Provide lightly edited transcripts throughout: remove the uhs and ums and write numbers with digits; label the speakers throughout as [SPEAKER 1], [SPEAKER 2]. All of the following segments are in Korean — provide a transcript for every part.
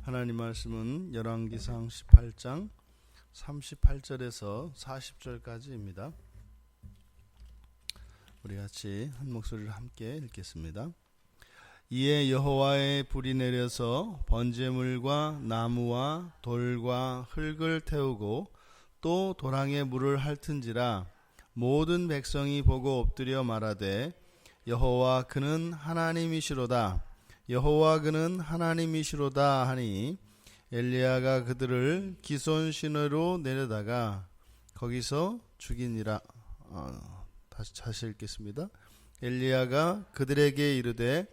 [SPEAKER 1] 하나님 말씀은 열왕기상 18장 38절에서 40절까지입니다. 우리 같이 한 목소리를 함께 읽겠습니다. 이에 여호와의 불이 내려서 번제물과 나무와 돌과 흙을 태우고 또 도랑에 물을 핥은지라 모든 백성이 보고 엎드려 말하되 여호와 그는 하나님이시로다. 여호와 그는 하나님이시로다 하니 엘리야가 그들을 기손 시내로 내려다가 거기서 죽이니라. 다시 읽겠습니다. 엘리야가 그들에게 이르되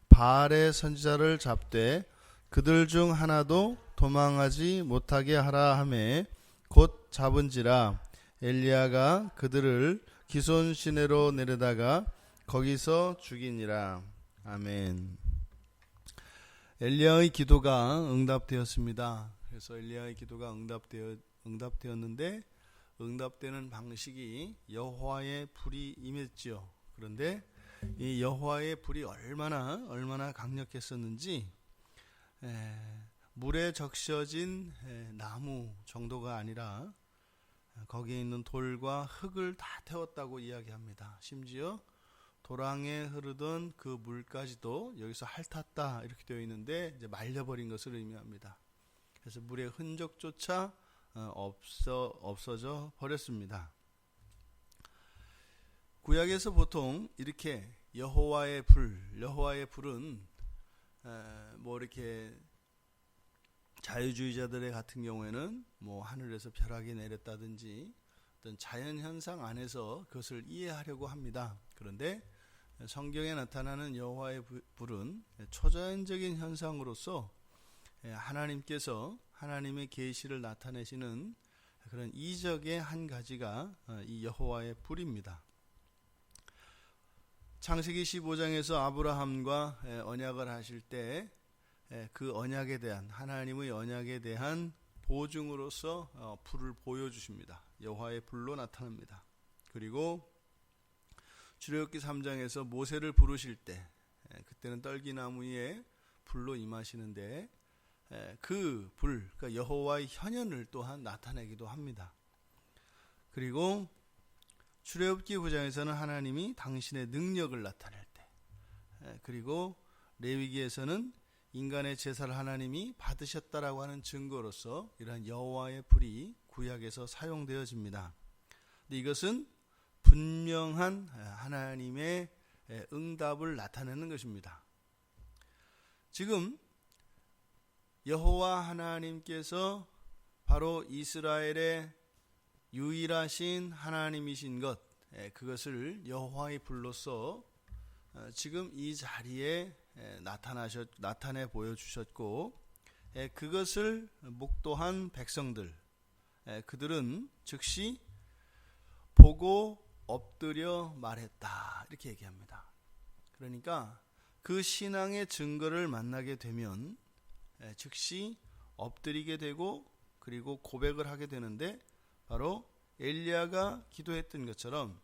[SPEAKER 1] 바알의 선지자를 잡되 그들 중 하나도 도망하지 못하게 하라 하매 곧 잡은지라. 엘리야가 그들을 기손 시내로 내려다가 거기서 죽이니라. 아멘. 엘리야의 기도가 응답되었습니다. 그래서 엘리야의 기도가 응답되었는데 응답되는 방식이 여호와의 불이 임했지요. 그런데 이 여호와의 불이 얼마나 강력했었는지 물에 적셔진 나무 정도가 아니라 거기에 있는 돌과 흙을 다 태웠다고 이야기합니다. 심지어 도랑에 흐르던 그 물까지도 여기서 핥았다 이렇게 되어 있는데 이제 말려버린 것을 의미합니다. 그래서 물의 흔적조차 없어져 버렸습니다. 구약에서 보통 이렇게 여호와의 불은 뭐 이렇게 자유주의자들의 같은 경우에는 뭐 하늘에서 벼락이 내렸다든지 어떤 자연 현상 안에서 그것을 이해하려고 합니다. 그런데 성경에 나타나는 여호와의 불은 초자연적인 현상으로서 하나님께서 하나님의 계시를 나타내시는 그런 이적의 한 가지가 이 여호와의 불입니다. 창세기 15장에서 아브라함과 언약을 하실 때 그 언약에 대한 하나님의 언약에 대한 보증으로서 불을 보여주십니다. 여호와의 불로 나타납니다. 그리고 출애굽기 3장에서 모세를 부르실 때 그때는 떨기나무 위에 불로 임하시는데 그 불, 그러니까 여호와의 현현을 또한 나타내기도 합니다. 그리고 출애굽기 9장에서는 하나님이 당신의 능력을 나타낼 때, 그리고 레위기에서는 인간의 제사를 하나님이 받으셨다라고 하는 증거로서 이러한 여호와의 불이 구약에서 사용되어집니다. 근데 이것은 분명한 하나님의 응답을 나타내는 것입니다. 지금 여호와 하나님께서 바로 이스라엘의 유일하신 하나님이신 것, 그것을 여호와의 불로서 지금 이 자리에 나타내 보여주셨고, 그것을 목도한 백성들, 그들은 즉시 보고 엎드려 말했다 이렇게 얘기합니다. 그러니까 그 신앙의 증거를 만나게 되면 즉시 엎드리게 되고 그리고 고백을 하게 되는데, 바로 엘리야가 기도했던 것처럼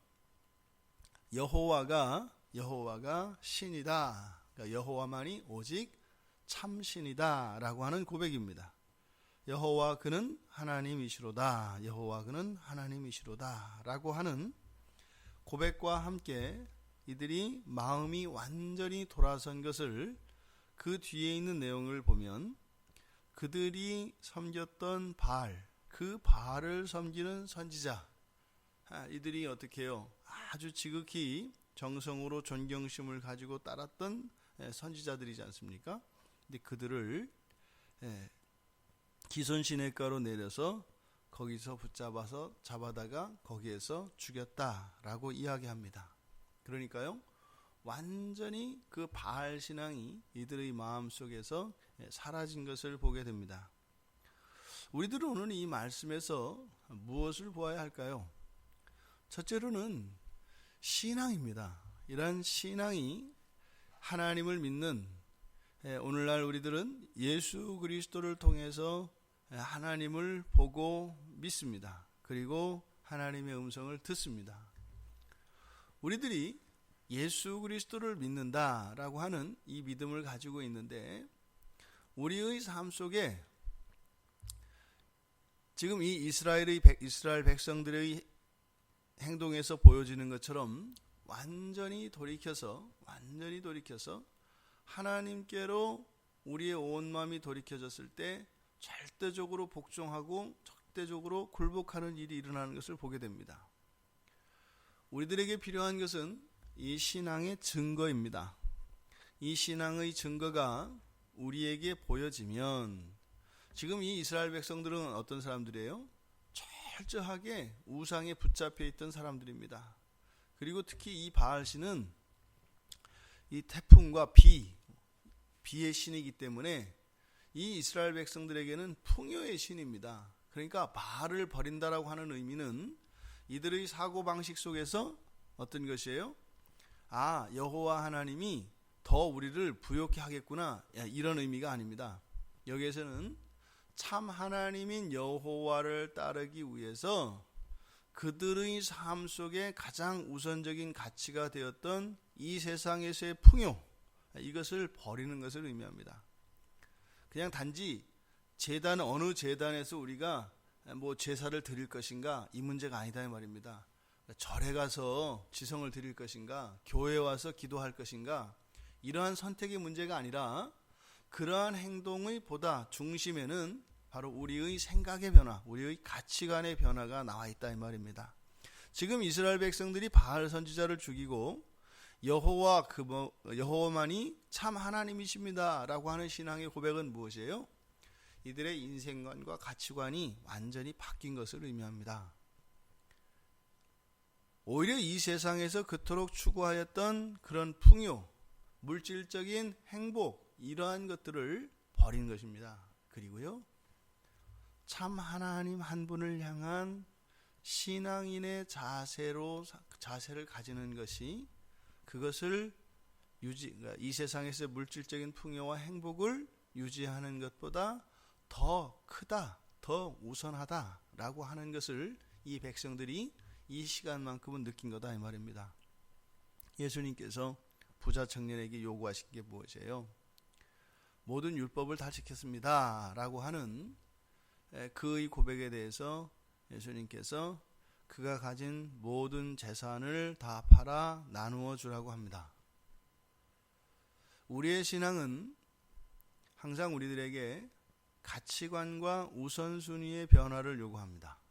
[SPEAKER 1] 여호와가 신이다, 그러니까 여호와만이 오직 참신이다 라고 하는 고백입니다. 여호와 그는 하나님이시로다, 여호와 그는 하나님이시로다 라고 하는 고백과 함께 이들이 마음이 완전히 돌아선 것을, 그 뒤에 있는 내용을 보면 그들이 섬겼던 바알, 그 바알을 섬기는 선지자, 이들이 어떻게 해요? 아주 지극히 정성으로 존경심을 가지고 따랐던 선지자들이지 않습니까? 근데 그들을 기손 시내가로 내려서 거기서 잡아다가 거기에서 죽였다라고 이야기합니다. 그러니까요, 완전히 그 바알 신앙이 이들의 마음속에서 사라진 것을 보게 됩니다. 우리들은 오늘 이 말씀에서 무엇을 보아야 할까요? 첫째로는 신앙입니다. 이러한 신앙이 하나님을 믿는, 오늘날 우리들은 예수 그리스도를 통해서 하나님을 보고 믿습니다. 그리고 하나님의 음성을 듣습니다. 우리들이 예수 그리스도를 믿는다라고 하는 이 믿음을 가지고 있는데, 우리의 삶 속에 지금 이 이스라엘 백성들의 행동에서 보여지는 것처럼 완전히 돌이켜서 하나님께로 우리의 온 마음이 돌이켜졌을 때 절대적으로 복종하고 절대적으로 굴복하는 일이 일어나는 것을 보게 됩니다. 우리들에게 필요한 것은 이 신앙의 증거입니다. 이 신앙의 증거가 우리에게 보여지면, 지금 이 이스라엘 백성들은 어떤 사람들이에요? 철저하게 우상에 붙잡혀 있던 사람들입니다. 그리고 특히 이 바알신은 이 태풍과 비의 신이기 때문에 이 이스라엘 백성들에게는 풍요의 신입니다. 그러니까 바알을 버린다라고 하는 의미는 이들의 사고방식 속에서 어떤 것이에요? 여호와 하나님이 더 우리를 부욕해 하겠구나, 이런 의미가 아닙니다. 여기에서는 참 하나님인 여호와를 따르기 위해서 그들의 삶 속에 가장 우선적인 가치가 되었던 이 세상에서의 풍요, 이것을 버리는 것을 의미합니다. 그냥 단지 어느 제단에서 우리가 제사를 드릴 것인가, 이 문제가 아니다 이 말입니다. 절에 가서 지성을 드릴 것인가, 교회에 와서 기도할 것인가, 이러한 선택의 문제가 아니라 그러한 행동의 보다 중심에는 바로 우리의 생각의 변화, 우리의 가치관의 변화가 나와 있다 이 말입니다. 지금 이스라엘 백성들이 바알 선지자를 죽이고 여호와만이 참 하나님이십니다 라고 하는 신앙의 고백은 무엇이에요? 이들의 인생관과 가치관이 완전히 바뀐 것을 의미합니다. 오히려 이 세상에서 그토록 추구하였던 그런 풍요, 물질적인 행복, 이러한 것들을 버린 것입니다. 그리고요, 참 하나님 한 분을 향한 신앙인의 자세를 가지는 것이, 그것을 이 세상에서 물질적인 풍요와 행복을 유지하는 것보다 더 크다, 더 우선하다라고 하는 것을 이 백성들이 이 시간만큼은 느낀 거다 이 말입니다. 예수님께서 부자 청년에게 요구하신 게 무엇이에요? 모든 율법을 다 지켰습니다 라고 하는 그의 고백에 대해서 예수님께서 그가 가진 모든 재산을 다 팔아 나누어 주라고 합니다. 우리의 신앙은 항상 우리들에게 가치관과 우선순위의 변화를 요구합니다.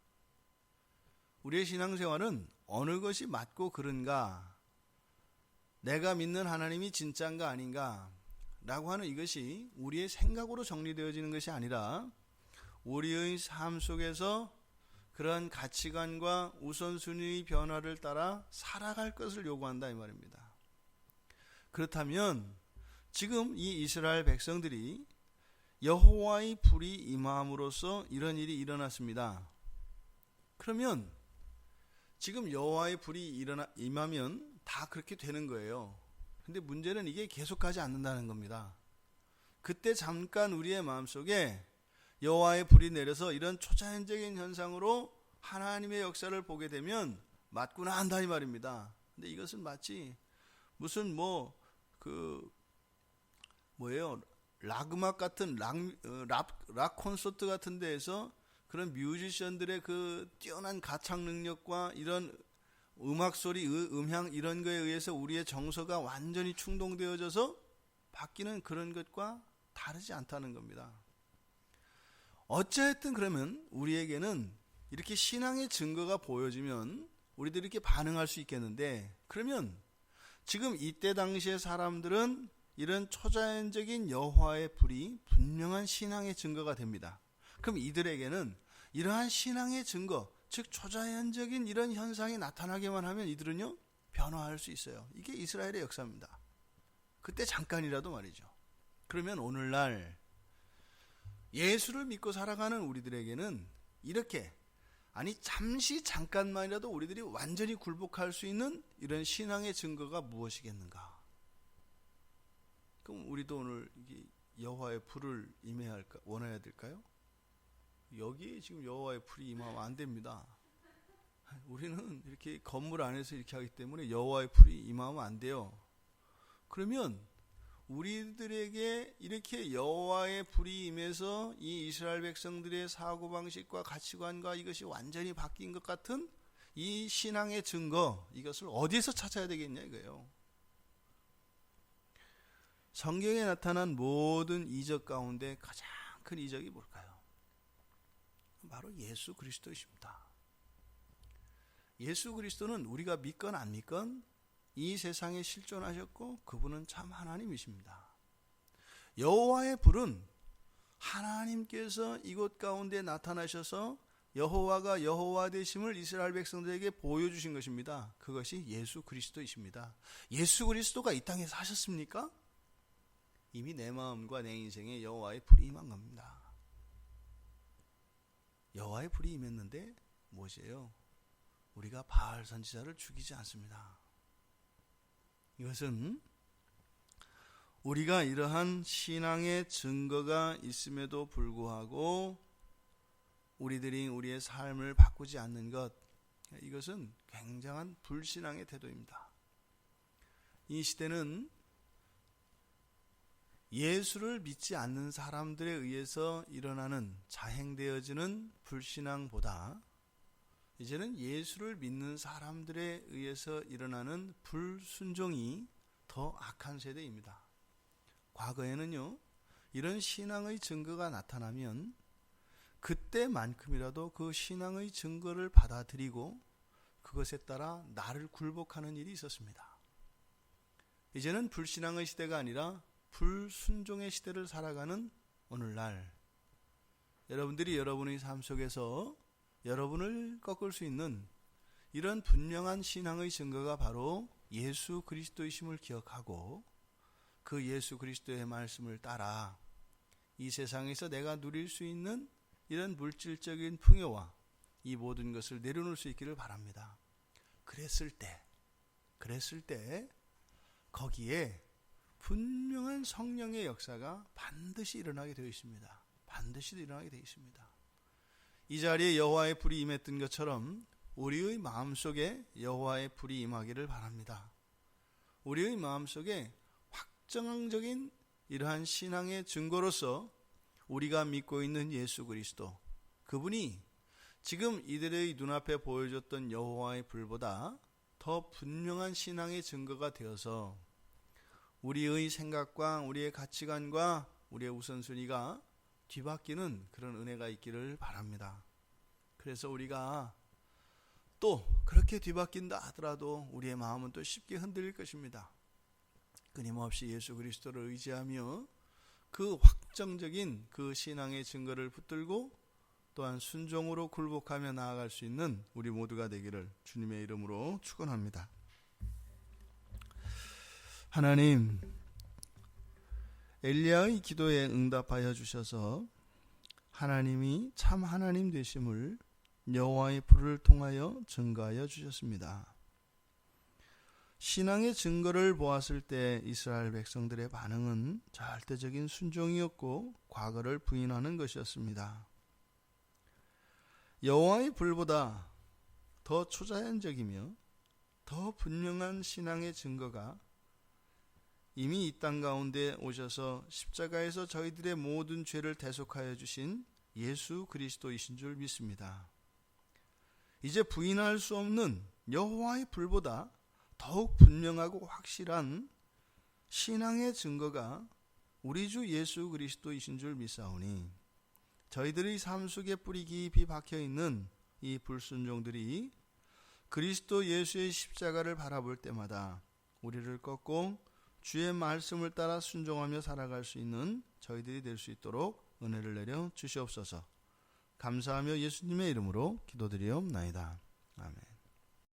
[SPEAKER 1] 우리의 신앙생활은 어느 것이 맞고 그른가, 내가 믿는 하나님이 진짜인가 아닌가 라고 하는 이것이 우리의 생각으로 정리되어지는 것이 아니라 우리의 삶 속에서 그런 가치관과 우선순위의 변화를 따라 살아갈 것을 요구한다 이 말입니다. 그렇다면 지금 이 이스라엘 백성들이 여호와의 불이 임함으로써 이런 일이 일어났습니다. 그러면 지금 여호와의 불이 임하면 다 그렇게 되는 거예요. 근데 문제는 이게 계속 가지 않는다는 겁니다. 그때 잠깐 우리의 마음속에 여호와의 불이 내려서 이런 초자연적인 현상으로 하나님의 역사를 보게 되면 맞구나 한다 이 말입니다. 근데 이것은 마치 무슨 락 음악 같은 락 콘서트 같은 데에서 그런 뮤지션들의 그 뛰어난 가창 능력과 이런 음악 소리, 음향 이런 거에 의해서 우리의 정서가 완전히 충동되어져서 바뀌는 그런 것과 다르지 않다는 겁니다. 어쨌든 그러면 우리에게는 이렇게 신앙의 증거가 보여지면 우리들이 이렇게 반응할 수 있겠는데, 그러면 지금 이때 당시의 사람들은 이런 초자연적인 여호와의 불이 분명한 신앙의 증거가 됩니다. 그럼 이들에게는 이러한 신앙의 증거, 즉 초자연적인 이런 현상이 나타나기만 하면 이들은요 변화할 수 있어요. 이게 이스라엘의 역사입니다. 그때 잠깐이라도 말이죠. 그러면 오늘날 예수를 믿고 살아가는 우리들에게는 이렇게, 잠시 잠깐만이라도 우리들이 완전히 굴복할 수 있는 이런 신앙의 증거가 무엇이겠는가? 그럼 우리도 오늘 여호와의 불을 원해야 될까요? 여기 지금 여호와의 불이 임하면 안 됩니다. 우리는 이렇게 건물 안에서 이렇게 하기 때문에 여호와의 불이 임하면 안 돼요. 그러면 우리들에게 이렇게 여호와의 불이 임해서 이 이스라엘 백성들의 사고방식과 가치관과 이것이 완전히 바뀐 것 같은 이 신앙의 증거, 이것을 어디에서 찾아야 되겠냐 이거예요. 성경에 나타난 모든 이적 가운데 가장 큰 이적이 뭘까요? 바로 예수 그리스도이십니다. 예수 그리스도는 우리가 믿건 안 믿건 이 세상에 실존하셨고 그분은 참 하나님이십니다. 여호와의 불은 하나님께서 이곳 가운데 나타나셔서 여호와가 여호와 되심을 이스라엘 백성들에게 보여주신 것입니다. 그것이 예수 그리스도이십니다. 예수 그리스도가 이 땅에 사셨습니까? 이미 내 마음과 내 인생에 여호와의 불이 임한 겁니다. 여호와의 불이 임했는데 무엇이에요? 우리가 바알 선지자를 죽이지 않습니다. 이것은 우리가 이러한 신앙의 증거가 있음에도 불구하고 우리들이 우리의 삶을 바꾸지 않는 것, 이것은 굉장한 불신앙의 태도입니다. 이 시대는 예수를 믿지 않는 사람들에 의해서 일어나는 자행되어지는 불신앙보다 이제는 예수를 믿는 사람들에 의해서 일어나는 불순종이 더 악한 세대입니다. 과거에는요, 이런 신앙의 증거가 나타나면 그때만큼이라도 그 신앙의 증거를 받아들이고 그것에 따라 나를 굴복하는 일이 있었습니다. 이제는 불신앙의 시대가 아니라 불순종의 시대를 살아가는 오늘날, 여러분들이 여러분의 삶 속에서 여러분을 꺾을 수 있는 이런 분명한 신앙의 증거가 바로 예수 그리스도이심을 기억하고 그 예수 그리스도의 말씀을 따라 이 세상에서 내가 누릴 수 있는 이런 물질적인 풍요와 이 모든 것을 내려놓을 수 있기를 바랍니다. 그랬을 때 거기에 분명한 성령의 역사가 반드시 일어나게 되어 있습니다. 반드시 일어나게 되어 있습니다. 이 자리에 여호와의 불이 임했던 것처럼 우리의 마음속에 여호와의 불이 임하기를 바랍니다. 우리의 마음속에 확정적인 이러한 신앙의 증거로서 우리가 믿고 있는 예수 그리스도, 그분이 지금 이들의 눈앞에 보여줬던 여호와의 불보다 더 분명한 신앙의 증거가 되어서 우리의 생각과 우리의 가치관과 우리의 우선순위가 뒤바뀌는 그런 은혜가 있기를 바랍니다. 그래서 우리가 또 그렇게 뒤바뀐다 하더라도 우리의 마음은 또 쉽게 흔들릴 것입니다. 끊임없이 예수 그리스도를 의지하며 그 확정적인 그 신앙의 증거를 붙들고 또한 순종으로 굴복하며 나아갈 수 있는 우리 모두가 되기를 주님의 이름으로 축원합니다. 하나님, 엘리야의 기도에 응답하여 주셔서 하나님이 참 하나님 되심을 여호와의 불을 통하여 증거하여 주셨습니다. 신앙의 증거를 보았을 때 이스라엘 백성들의 반응은 절대적인 순종이었고 과거를 부인하는 것이었습니다. 여호와의 불보다 더 초자연적이며 더 분명한 신앙의 증거가 이미 이 땅 가운데 오셔서 십자가에서 저희들의 모든 죄를 대속하여 주신 예수 그리스도이신 줄 믿습니다. 이제 부인할 수 없는 여호와의 불보다 더욱 분명하고 확실한 신앙의 증거가 우리 주 예수 그리스도이신 줄 믿사오니 저희들의 삶 속에 뿌리 깊이 박혀있는 이 불순종들이 그리스도 예수의 십자가를 바라볼 때마다 우리를 꺾고 주의 말씀을 따라 순종하며 살아갈 수 있는 저희들이 될 수 있도록 은혜를 내려 주시옵소서. 감사하며 예수님의 이름으로 기도드리옵나이다. 아멘.